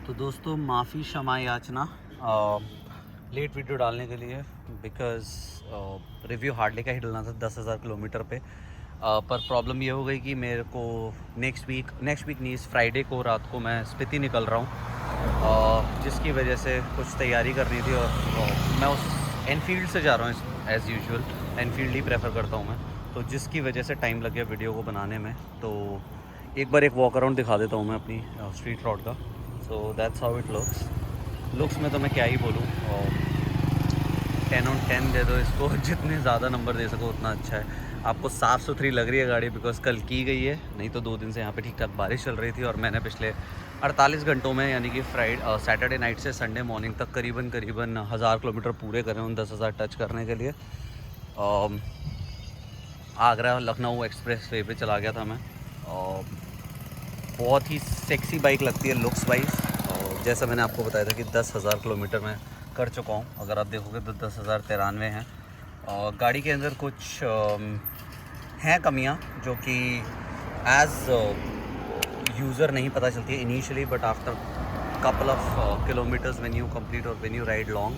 तो दोस्तों माफ़ी क्षमा याचना लेट वीडियो डालने के लिए बिकॉज़ रिव्यू हार्डली का ही डालना था 10,000 किलोमीटर पे। पर प्रॉब्लम ये हो गई कि मेरे को नेक्स्ट वीक नहीं, इस फ्राइडे को रात को मैं स्पीति निकल रहा हूँ, जिसकी वजह से कुछ तैयारी करनी थी और मैं उस एनफील्ड से जा रहा हूँ। एज़ यूजुअल एनफील्ड ही प्रेफर करता हूँ मैं, तो जिसकी वजह से टाइम लग गया वीडियो को बनाने में। तो एक बार एक वॉक अराउंड दिखा देता हूँ मैं अपनी स्ट्रीट रोड का। So that's how it looks में तो मैं क्या ही बोलूँ, 10 on 10 दे दो इसको। जितने ज़्यादा नंबर दे सको उतना अच्छा है। आपको साफ़ सुथरी लग रही है गाड़ी बिकॉज़ कल की गई है, नहीं तो 2 दिन से यहाँ पे ठीक ठाक बारिश चल रही थी और मैंने पिछले 48 घंटों में यानी कि सैटरडे नाइट से संडे मॉर्निंग तक करीबन 1000 किलोमीटर पूरे करे उन 10,000 टच करने के लिए। आगरा लखनऊ एक्सप्रेस वे पे चला गया था मैं। बहुत ही सेक्सी बाइक लगती है लुक्स वाइज, और जैसा मैंने आपको बताया था कि 10,000 किलोमीटर मैं कर चुका हूँ। अगर आप देखोगे तो 10,093 हैं। और गाड़ी के अंदर कुछ हैं कमियाँ जो कि एज़ यूज़र नहीं पता चलती है initially, but after couple of kilometres when you complete और व्हेन यू राइड लॉन्ग,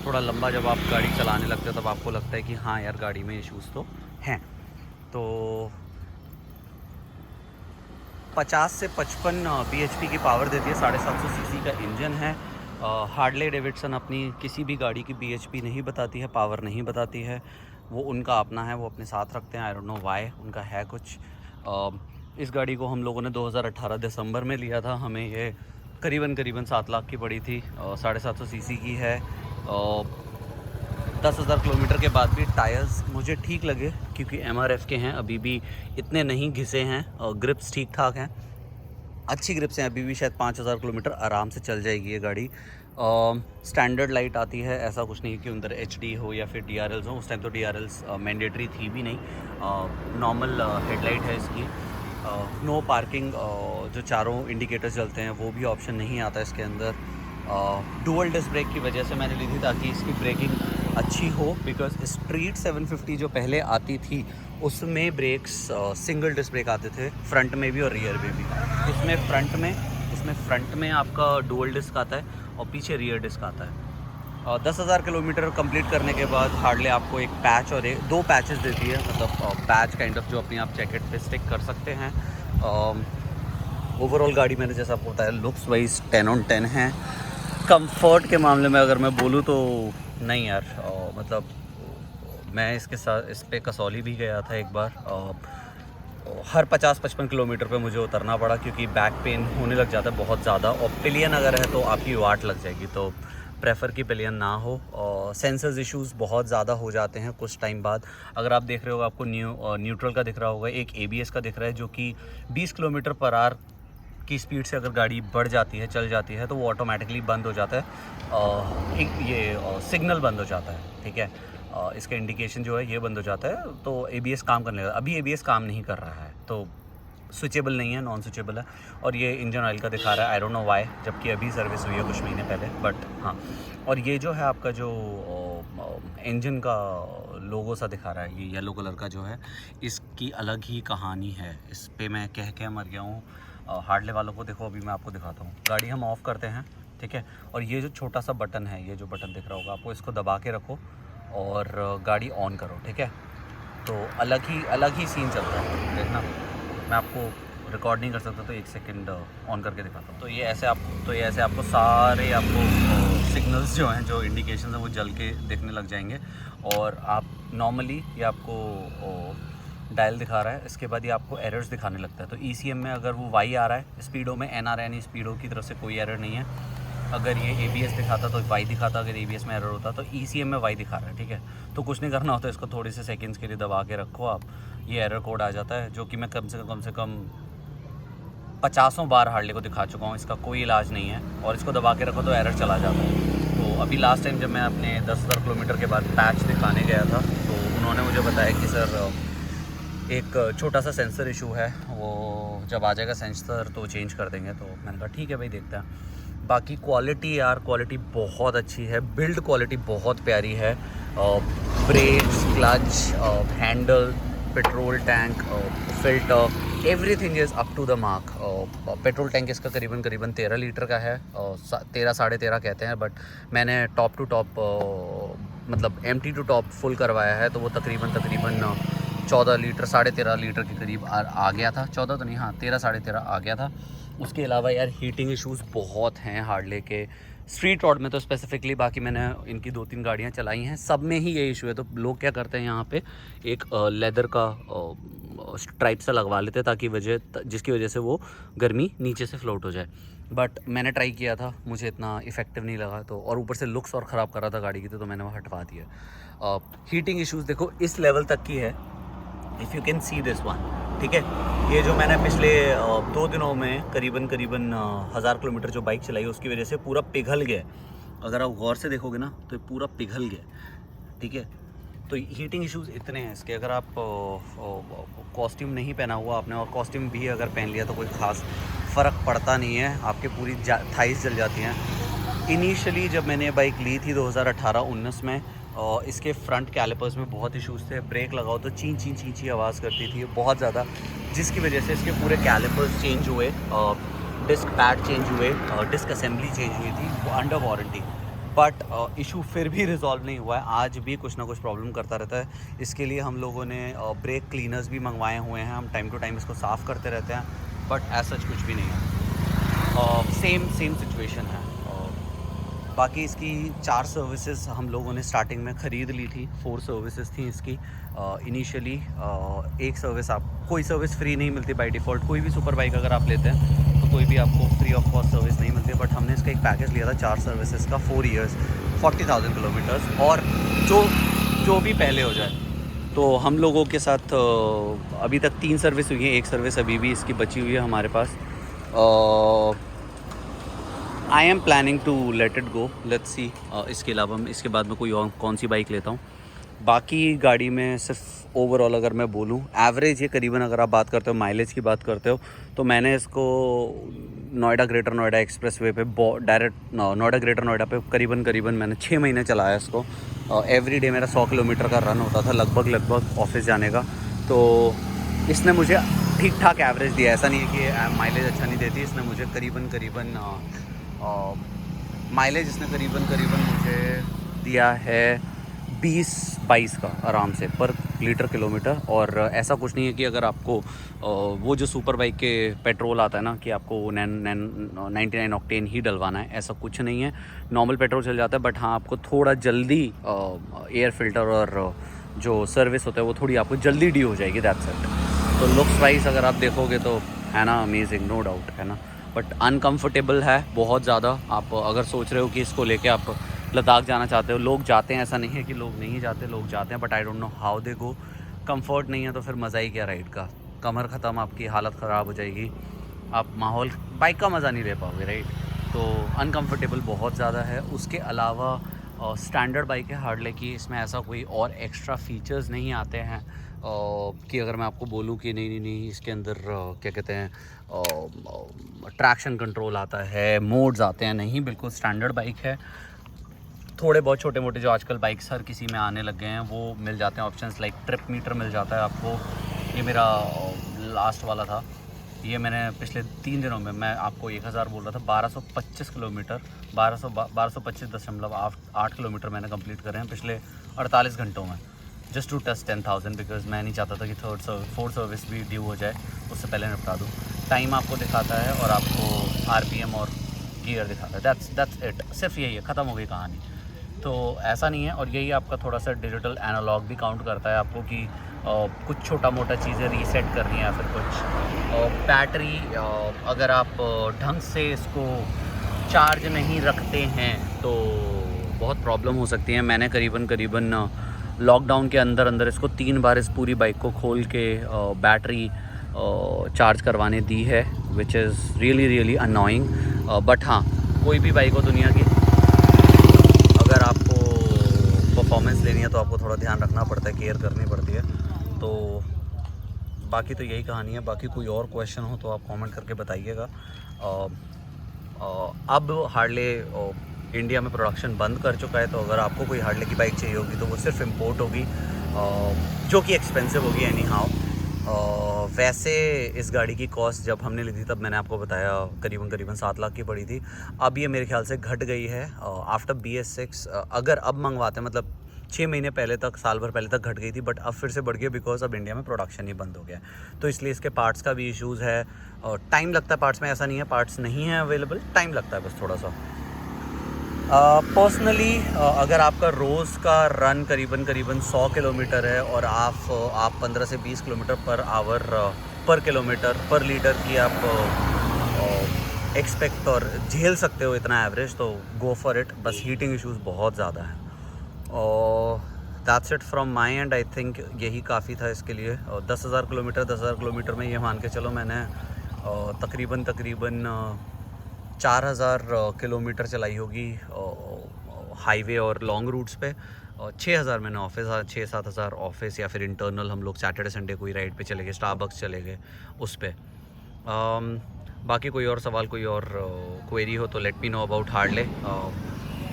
थोड़ा लंबा जब आप गाड़ी चलाने लगते हो तब आपको लगता है कि हाँ यार गाड़ी में इश्यूज़ तो हैं। तो 50 से 55 bhp की पावर देती है, 750 सीसी का इंजन है। हार्ले डेविडसन अपनी किसी भी गाड़ी की bhp नहीं बताती है, पावर नहीं बताती है, वो उनका अपना है, वो अपने साथ रखते हैं। आई डोंट नो व्हाई, उनका है कुछ। इस गाड़ी को हम लोगों ने 2018 दिसंबर में लिया था। हमें ये करीबन 7 लाख की पड़ी थी। 750 सीसी की है। 10,000 किलोमीटर के बाद भी टायर्स मुझे ठीक लगे क्योंकि MRF के हैं, अभी भी इतने नहीं घिसे हैं और ग्रिप्स ठीक ठाक हैं, अच्छी ग्रिप्स हैं। अभी भी शायद 5,000 किलोमीटर आराम से चल जाएगी ये गाड़ी। स्टैंडर्ड लाइट आती है, ऐसा कुछ नहीं कि अंदर HD हो या फिर DRLs हो। उस टाइम तो DRLs मैंडेटरी थी भी नहीं, नॉर्मल हेडलाइट है इसकी। नो पार्किंग, जो चारों इंडिकेटर्स चलते हैं वो भी ऑप्शन नहीं आता इसके अंदर। डुअल डिस्क ब्रेक की वजह से मैंने ली थी ताकि इसकी ब्रेकिंग अच्छी हो, बिकॉज स्ट्रीट 750 जो पहले आती थी उसमें ब्रेक्स सिंगल डिस्क ब्रेक आते थे, फ्रंट में भी और रियर में भी। इसमें फ्रंट में आपका डुअल डिस्क आता है और पीछे रियर डिस्क आता है। 10,000 किलोमीटर कंप्लीट करने के बाद हार्डली आपको एक पैच और 2 पैचेस देती है, मतलब पैच काइंड ऑफ जो अपने आप जैकेट पे स्टिक कर सकते हैं। ओवरऑल गाड़ी मैंने जैसा आपको बताया लुक्स वाइज 10 on 10 है। कंफर्ट के मामले में अगर मैं बोलूँ तो नहीं यार, मतलब मैं इसके साथ इस पे कसौली भी गया था एक बार। हर 50-55 किलोमीटर पे मुझे उतरना पड़ा क्योंकि बैक पेन होने लग जाता है बहुत ज़्यादा, और पिलियन अगर है तो आपकी वाट लग जाएगी, तो प्रेफर की पिलियन ना हो। और सेंसर्स इश्यूज़ बहुत ज़्यादा हो जाते हैं कुछ टाइम बाद। अगर आप देख रहे हो आपको न्यूट्रल का दिख रहा होगा, एक ABS का दिख रहा है जो कि 20 किलोमीटर पर आवर की स्पीड से अगर गाड़ी बढ़ जाती है, चल जाती है, तो वो ऑटोमेटिकली बंद हो जाता है। ये सिग्नल बंद हो जाता है, ठीक है। इसका इंडिकेशन जो है ये बंद हो जाता है, तो ABS काम करने लगा। अभी ABS काम नहीं कर रहा है, तो स्विचेबल नहीं है, नॉन स्विचेबल है। और ये इंजन ऑयल का दिखा रहा है, आई डोंट नो व्हाई, जबकि अभी सर्विस हुई है कुछ महीने पहले, बट हाँ। और ये जो है आपका जो इंजन का लोगो सा दिखा रहा है, ये येलो कलर का जो है, इसकी अलग ही कहानी है। इस पे मैं कह मर गया हूँ। हार्डले वालों को देखो, अभी मैं आपको दिखाता हूँ। गाड़ी हम ऑफ़ करते हैं, ठीक है, और ये जो छोटा सा बटन है, ये जो बटन दिख रहा होगा आपको, इसको दबा के रखो और गाड़ी ऑन करो, ठीक है। तो अलग ही सीन चलता है, देखना। मैं आपको रिकॉर्ड नहीं कर सकता तो 1 सेकंड ऑन करके दिखाता हूँ। तो ये ऐसे आपको सारे सिग्नल्स जो हैं, जो इंडिकेशंस हैं, वो जल के दिखने लग जाएंगे। और आप नॉर्मली ये आपको डायल दिखा रहा है, इसके बाद ये आपको एरर्स दिखाने लगता है। तो ECM में अगर वो Y आ रहा है स्पीडो में, NR यानी स्पीडो की तरफ से कोई एरर नहीं है। अगर ये ABS दिखाता तो Y दिखाता, अगर ABS में एरर होता तो ECM में Y दिखा रहा है, ठीक है। तो कुछ नहीं करना होता, इसको थोड़े से सेकंड्स के लिए दबा के रखो आप, ये एरर कोड आ जाता है, जो कि मैं कम से कम 50 बार हार्डली को दिखा चुका हूँ। इसका कोई इलाज नहीं है, और इसको दबा के रखो तो एरर चला जाता है। तो अभी लास्ट टाइम जब मैं अपने 10,000 किलोमीटर के बाद पैच दिखाने गया था, तो उन्होंने मुझे बताया कि सर एक छोटा सा सेंसर इशू है, वो जब आ जाएगा सेंसर तो चेंज कर देंगे। तो मैंने कहा ठीक है भाई, देखते हैं। बाकी क्वालिटी बहुत अच्छी है, बिल्ड क्वालिटी बहुत प्यारी है। Brakes, clutch, handle, petrol tank, filter, everything is up to the mark. Petrol tank इसका करीबन 13 लीटर का है, 13 साढ़े 13 कहते हैं, बट मैंने टॉप टू टॉप मतलब एम्प्टी टू टॉप फुल करवाया है, तो वो तकरीबन 14 लीटर 13.5 लीटर के करीब आ गया था। 14 तो नहीं, हाँ 13 साढ़े 13 आ गया था। उसके अलावा यार हीटिंग इश्यूज़ बहुत हैं हार्ले के, स्ट्रीट रोड में तो स्पेसिफिकली, बाकी मैंने इनकी 2-3 गाड़ियाँ चलाई हैं, सब में ही ये इशू है। तो लोग क्या करते हैं यहाँ पे एक लेदर का स्ट्राइप सा लगवा लेते हैं, ताकि जिसकी वजह से वो गर्मी नीचे से फ्लोट हो जाए। बट मैंने ट्राई किया था, मुझे इतना इफेक्टिव नहीं लगा, तो और ऊपर से लुक्स और ख़राब कर रहा था गाड़ी की, तो मैंने वो हटवा दिया। हीटिंग इश्यूज़ देखो इस लेवल तक की है, if you can see this one, ठीक है। ये जो मैंने पिछले 2 दिनों में करीबन 1000 किलोमीटर जो बाइक चलाई है, उसकी वजह से पूरा पिघल गया। अगर आप गौर से देखोगे ना तो ये पूरा पिघल गया, ठीक है। तो हीटिंग इश्यूज़ इतने हैं इसके। अगर आप कॉस्ट्यूम नहीं पहना हुआ आपने, और कॉस्ट्यूम भी अगर पहन लिया तो कोई ख़ास फ़र्क पड़ता नहीं है, आपके पूरी थाइस जल जाती हैं। इनिशियली जब मैंने ये बाइक ली थी 2018-19 में, और इसके फ्रंट कैलिपर्स में बहुत इशूज़ थे। ब्रेक लगाओ तो ची ची ची ची आवाज़ करती थी बहुत ज़्यादा, जिसकी वजह से इसके पूरे कैलिपर्स चेंज हुए, डिस्क पैड चेंज हुए, डिस्क असेंबली चेंज हुई थी अंडर वारंटी। बट इशू फिर भी रिजॉल्व नहीं हुआ है, आज भी कुछ ना कुछ प्रॉब्लम करता रहता है। इसके लिए हम लोगों ने ब्रेक क्लीनर्स भी मंगवाए हुए हैं, हम टाइम टू टाइम इसको साफ़ करते रहते हैं, बट ऐसा कुछ भी नहीं है। सेम सिचुएशन है। बाकी इसकी 4 सर्विसेज हम लोगों ने स्टार्टिंग में ख़रीद ली थी, 4 सर्विसेज थी इसकी इनिशियली। एक सर्विस, आप कोई सर्विस फ्री नहीं मिलती बाय डिफ़ॉल्ट, कोई भी सुपर बाइक अगर आप लेते हैं तो कोई भी आपको फ्री ऑफ कॉस्ट सर्विस नहीं मिलती, बट हमने इसका एक पैकेज लिया था 4 सर्विसेज का, 4 ईयर्स 40,000 किलोमीटर्स, और जो भी पहले हो जाए। तो हम लोगों के साथ अभी तक 3 सर्विस हुई हैं, एक सर्विस अभी भी इसकी बची हुई है हमारे पास। I am planning to let it go, let's see. इसके अलावा इसके बाद में कोई और कौन सी बाइक लेता हूँ। बाकी गाड़ी में सिर्फ ओवरऑल अगर मैं बोलूँ, एवरेज ये करीबन, अगर आप बात करते हो माइलेज की बात करते हो, तो मैंने इसको Noida greater Noida express way पे डायरेक्ट नोएडा ग्रेटर नोएडा पे करीबन मैंने 6 महीने चलाया इसको। एवरी डे मेरा 100 किलोमीटर का रन होता था लगभग ऑफिस जाने का। तो इसने मुझे ठीक ठाक एवरेज दिया, ऐसा नहीं है कि माइलेज अच्छा नहीं देती। इसने मुझे करीबन माइलेज इसने करीबन मुझे दिया है 20-22 का आराम से पर लीटर किलोमीटर। और ऐसा कुछ नहीं है कि अगर आपको वो जो सुपर बाइक के पेट्रोल आता है ना, कि आपको 99 ऑक्टेन ही डलवाना है, ऐसा कुछ नहीं है। नॉर्मल पेट्रोल चल जाता है, बट हाँ आपको थोड़ा जल्दी एयर फिल्टर और जो सर्विस होता है वो थोड़ी आपको जल्दी डी हो जाएगी, दैट्स इट। तो लुक्स वाइज अगर आप देखोगे तो है ना अमेजिंग, नो डाउट, है ना। बट अनकम्फर्टेबल है बहुत ज़्यादा। आप अगर सोच रहे हो कि इसको लेके आप लद्दाख जाना चाहते हो, लोग जाते हैं, ऐसा नहीं है कि लोग नहीं जाते, लोग जाते हैं, but I don't know how they go. Comfort नहीं है तो फिर मज़ा ही क्या राइड का, कमर ख़त्म, आपकी हालत ख़राब हो जाएगी, आप माहौल बाइक का मज़ा नहीं ले पाओगे, राइट। तो अनकम्फर्टेबल बहुत ज़्यादा है। उसके अलावा स्टैंडर्ड बाइक है हार्ले की, इसमें ऐसा कोई और एक्स्ट्रा फीचर्स नहीं आते हैं कि अगर मैं आपको बोलूं कि नहीं इसके अंदर क्या कहते हैं ट्रैक्शन कंट्रोल आता है, मोड्स आते हैं, नहीं, बिल्कुल स्टैंडर्ड बाइक है। थोड़े बहुत छोटे मोटे जो आजकल बाइक्स हर किसी में आने लग गए हैं वो मिल जाते हैं ऑप्शंस, लाइक ट्रिप मीटर मिल जाता है आपको। ये मेरा लास्ट वाला था, ये मैंने पिछले 3 दिनों में, मैं आपको 1000 बोल रहा था, 1225 किलोमीटर 1225.8 किलोमीटर मैंने कंप्लीट करे हैं पिछले 48 घंटों में, जस्ट टू टच 10,000, बिकॉज मैं नहीं चाहता था कि 4th सर्विस भी ड्यू हो जाए, उससे पहले निपटा दूँ। टाइम आपको दिखाता है और आपको RPM और गियर दिखाता है, दैट्स इट, सिर्फ यही है, ख़त्म हो गई कहानी। तो ऐसा नहीं है। और यही आपका थोड़ा सा डिजिटल एनालॉग भी काउंट करता है आपको कि कुछ छोटा मोटा चीज़ें रीसेट करनी है या फिर कुछ बैटरी अगर आप ढंग से इसको चार्ज नहीं रखते हैं तो बहुत प्रॉब्लम हो सकती है। मैंने करीबन लॉकडाउन के अंदर इसको 3 बार इस पूरी बाइक को खोल के बैटरी चार्ज करवाने दी है, which is really annoying. But हाँ, कोई भी बाइक हो दुनिया की, अगर आपको परफॉर्मेंस लेनी है तो आपको थोड़ा ध्यान रखना पड़ता है, केयर करनी पड़ती है। तो बाकी तो यही कहानी है। बाकी कोई और क्वेश्चन हो तो आप कमेंट करके बताइएगा। अब हार्ले इंडिया में प्रोडक्शन बंद कर चुका है, तो अगर आपको कोई हार्ले की बाइक चाहिए होगी तो वो सिर्फ इंपोर्ट होगी, जो कि एक्सपेंसिव होगी एनी हाउ। वैसे इस गाड़ी की कॉस्ट जब हमने ली थी तब मैंने आपको बताया करीबन 7 लाख की पड़ी थी। अब ये मेरे ख्याल से घट गई है आफ्टर BS6। अगर अब मंगवाते मतलब 6 महीने पहले तक, साल भर पहले तक घट गई थी, बट अब फिर से बढ़ गई बिकॉज अब इंडिया में प्रोडक्शन ही बंद हो गया। तो इसलिए इसके पार्ट्स का भी इश्यूज़ है और टाइम लगता है पार्ट्स में। ऐसा नहीं है पार्ट्स नहीं है अवेलेबल, टाइम लगता है बस थोड़ा सा। पर्सनली अगर आपका रोज़ का रन करीबन 100 किलोमीटर है और आप 15 से 20 किलोमीटर पर आवर पर किलोमीटर पर लीटर की आप एक्सपेक्ट और झेल सकते हो इतना एवरेज, तो गो फॉर इट। बस हीटिंग इश्यूज़ बहुत ज़्यादा है। और that's it from my and. I think यही काफ़ी था इसके लिए। 10,000 किलोमीटर में ये मान के चलो मैंने तकरीबन 4,000 किलोमीटर चलाई होगी हाईवे और लॉन्ग रूट्स पे। और 6,000 मैंने ऑफिस, 6-7,000 ऑफिस या फिर इंटरनल हम लोग सैटरडे संडे कोई राइड पे चले गए, स्टारबक्स चले गए उस पे। बाकी कोई और सवाल, कोई और क्वेरी हो तो let me know about Harley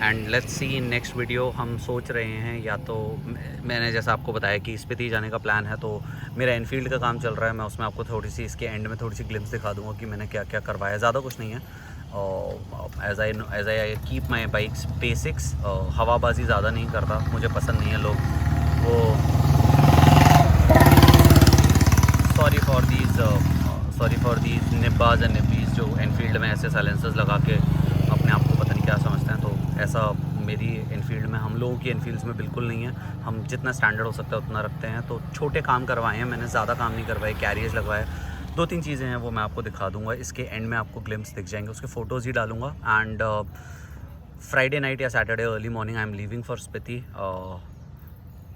and let's see in next video. हम सोच रहे हैं या तो मैंने जैसा आपको बताया कि स्पीति जाने का प्लान है, तो मेरा एनफील्ड का काम चल रहा है। मैं उसमें आपको थोड़ी सी इसके एंड में थोड़ी सी ग्लिम्स दिखा दूंगा कि मैंने क्या क्या करवाया। ज़्यादा कुछ नहीं है। As I keep my bikes basics. हवाबाजी ज़्यादा नहीं करता, मुझे पसंद नहीं है लोग वो। Sorry for these nibbas and nibbies जो एनफील्ड में ऐसे साइलेंसर्स लगा के अपने आप को पता नहीं क्या समझते हैं। तो ऐसा मेरी एनफील्ड में, हम लोगों की एनफील्ड्स में बिल्कुल नहीं है। हम जितना स्टैंडर्ड हो सकता है उतना रखते हैं। तो छोटे काम करवाए हैं मैंने, ज़्यादा काम नहीं करवाए। कैरियर्स लगवाए, 2-3 चीज़ें हैं वो मैं आपको दिखा दूंगा। इसके एंड में आपको ग्लिम्स दिख जाएंगे, उसके फ़ोटोज़ ही डालूंगा। एंड फ्राइडे नाइट या Saturday early morning I am leaving for Spiti.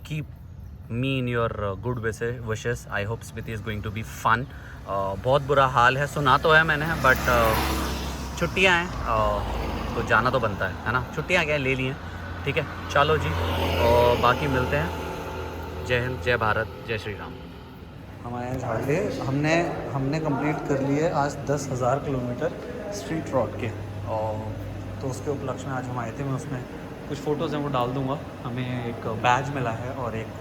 Keep me in your good wishes. I hope Spiti is going to be fun. बहुत बुरा हाल है, सुना तो है मैंने, बट छुट्टियाँ हैं तो जाना तो बनता है ना। छुट्टियाँ क्या ले ली हैं, ठीक है। चलो जी, और बाकी मिलते हैं। जय हिंद, जय भारत, जय श्री राम। हमारे यहाँ झाड़ लिए हमने कंप्लीट कर लिए आज 10,000 किलोमीटर स्ट्रीट रोड के। और तो उसके उपलक्ष्य में आज हम आए थे। मैं उसमें कुछ फ़ोटोज़ हैं वो डाल दूँगा। हमें एक बैज मिला है और एक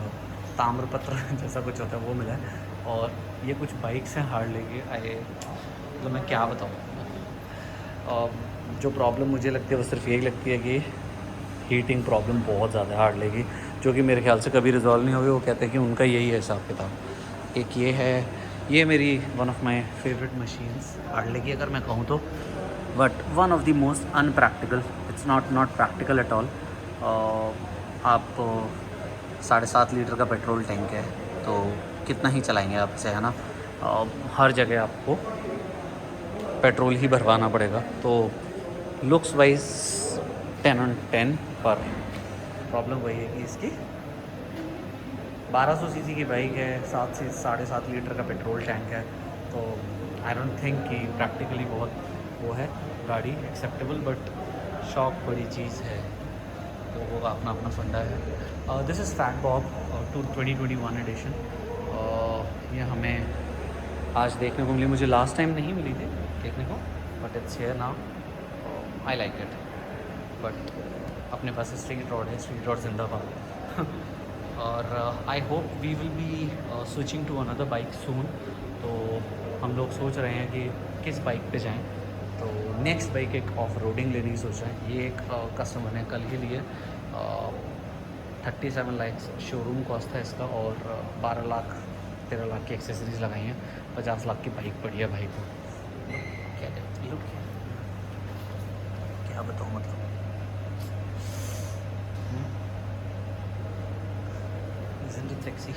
ताम्रपत्र जैसा कुछ होता है वो मिला है। और ये कुछ बाइक्स हैं हार्ले की। मतलब मैं क्या बताऊँ, जो प्रॉब्लम मुझे लगती है वो सिर्फ यही लगती है कि हीटिंग प्रॉब्लम बहुत ज़्यादा है हार्ले की, जो कि मेरे ख्याल से कभी रिजॉल्व नहीं होगी। वो कहते हैं कि उनका यही है हिसाब किताब। एक ये है, ये मेरी one of my favourite machines Harley की अगर मैं कहूँ तो, but one of the most unpractical. It's not practical at all. आप 7.5 लीटर का पेट्रोल टैंक है तो कितना ही चलाएंगे आपसे, है ना। हर जगह आपको पेट्रोल ही भरवाना पड़ेगा। तो लुक्स वाइज 10/10, पर प्रॉब्लम वही है कि इसकी 1200 सीसी की बाइक है, 7.5 लीटर का पेट्रोल टैंक है। तो आई डोंट थिंक कि प्रैक्टिकली बहुत वो है गाड़ी एक्सेप्टेबल, बट शौक बड़ी चीज़ है, तो वो अपना अपना फंडा है। This is fat Bob 2021 edition. ये हमें आज देखने को मिली, मुझे लास्ट टाइम नहीं मिली थी देखने को, but it's here now. I like it. But अपने पास स्ट्रीट रोड है, स्ट्रीट रोड जिंदाबाद। और I hope we will be switching to another bike soon. तो हम लोग सोच रहे हैं कि किस बाइक पे जाएं। तो नेक्स्ट बाइक एक ऑफ रोडिंग लेने की सोच रहे हैं। ये एक कस्टमर ने कल के लिए 37 लाख शोरूम कॉस्ट था इसका, और 13 लाख की एक्सेसरीज़ लगाई हैं। 50 लाख की बाइक पड़ी है भाई को। क्या बताऊँ, मतलब सेक्सी।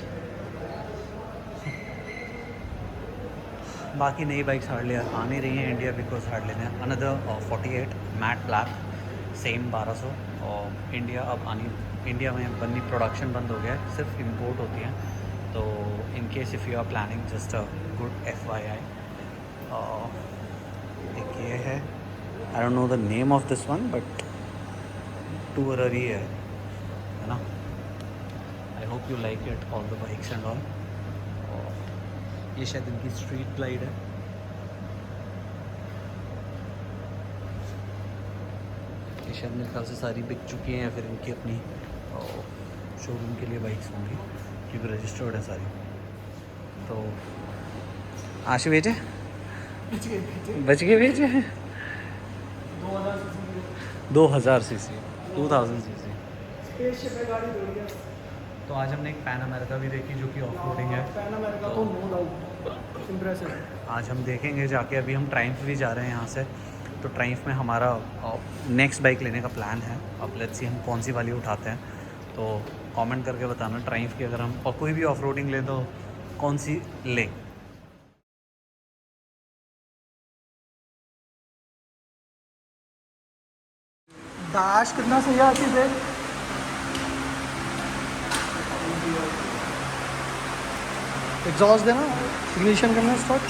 बाकी नई बाइक्स हार्ले आ नहीं रही हैं इंडिया, बिकॉज हार्ले ने अनदर 48 मैट ब्लैक सेम 1200 और इंडिया में बननी, प्रोडक्शन बंद हो गया है, सिर्फ इंपोर्ट होती हैं। तो in case if you are planning, just a good FYI। एक ये है, I don't know the name of this one, but tourer ही है ना। I hope you like it, all the bikes and all. ये शायद इनकी स्ट्रीट लाइट है। ये शायद मेरे ख्याल से सारी बिक चुकी हैं, या फिर इनकी अपनी शोरूम के लिए बाइक्स होंगी, क्योंकि रजिस्टर्ड है सारी। तो आशी बेचे बच गए बेचे 2000 सीसी 2000 सीसी। तो आज हमने एक पैन अमेरिका भी देखी जो कि ऑफ रोडिंग है। पैन अमेरिका तो नो डाउट इम्प्रेसिव। आज हम देखेंगे जाके, अभी हम ट्राइम्फ भी जा रहे हैं यहाँ से। तो ट्राइम्फ में हमारा नेक्स्ट बाइक लेने का प्लान है। अब लेट्स सी हम कौन सी वाली उठाते हैं। तो कमेंट करके बताना ट्राइम्फ की, अगर हम और कोई भी ऑफ रोडिंग ले तो कौन सी ले। दाश कितना सही आती है। एग्जॉस्ट देना, इग्निशन करना स्टार्ट।